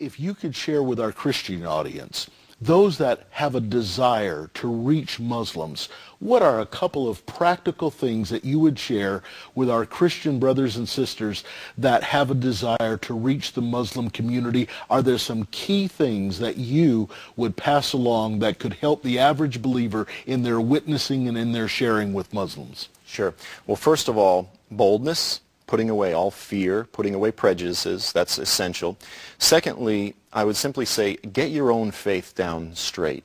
if you could share with our Christian audience, those that have a desire to reach Muslims, what are a couple of practical things that you would share with our Christian brothers and sisters that have a desire to reach the Muslim community? Are there some key things that you would pass along that could help the average believer in their witnessing and in their sharing with Muslims? Sure. Well, first of all, boldness, putting away all fear, putting away prejudices, that's essential. Secondly, I would simply say, get your own faith down straight.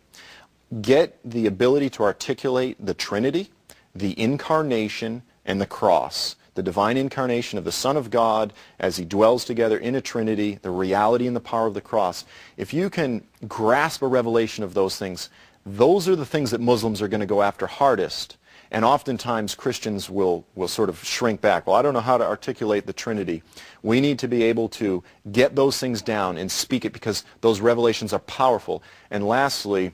Get the ability to articulate the Trinity, the incarnation, and the cross, the divine incarnation of the Son of God as he dwells together in a Trinity, the reality and the power of the cross. If you can grasp a revelation of those things, those are the things that Muslims are going to go after hardest. And oftentimes Christians will sort of shrink back. Well, I don't know how to articulate the Trinity. We need to be able to get those things down and speak it because those revelations are powerful. And lastly,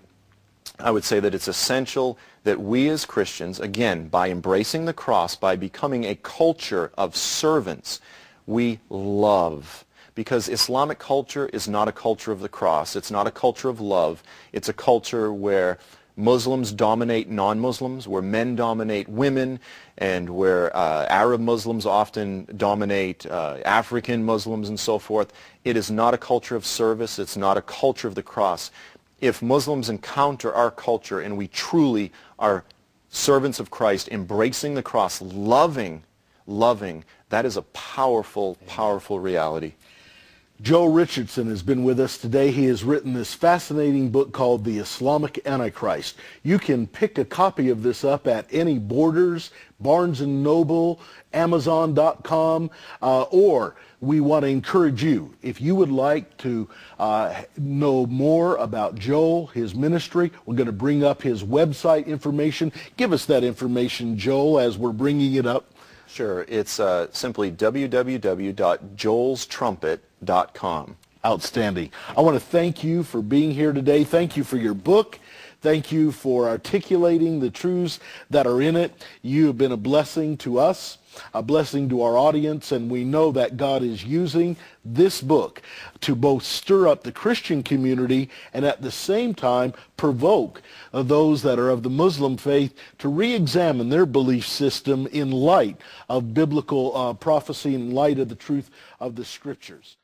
I would say that it's essential that we as Christians, again, by embracing the cross, by becoming a culture of servants, we love. Because Islamic culture is not a culture of the cross. It's not a culture of love. It's a culture where Muslims dominate non-Muslims, where men dominate women, and where Arab Muslims often dominate African Muslims and so forth. It is not a culture of service. It's not a culture of the cross. If Muslims encounter our culture and we truly are servants of Christ, embracing the cross, loving, that is a powerful, powerful reality. Joel Richardson has been with us today. He has written this fascinating book called The Islamic Antichrist. You can pick a copy of this up at any Borders, Barnes & Noble, Amazon.com, or we want to encourage you, if you would like to know more about Joel, his ministry, we're going to bring up his website information. Give us that information, Joel, as we're bringing it up. Sure. It's simply www.joelstrumpet.com. Outstanding. I want to thank you for being here today. Thank you for your book. Thank you for articulating the truths that are in it. You have been a blessing to us, a blessing to our audience, and we know that God is using this book to both stir up the Christian community and at the same time provoke those that are of the Muslim faith to re-examine their belief system in light of biblical prophecy, in light of the truth of the Scriptures.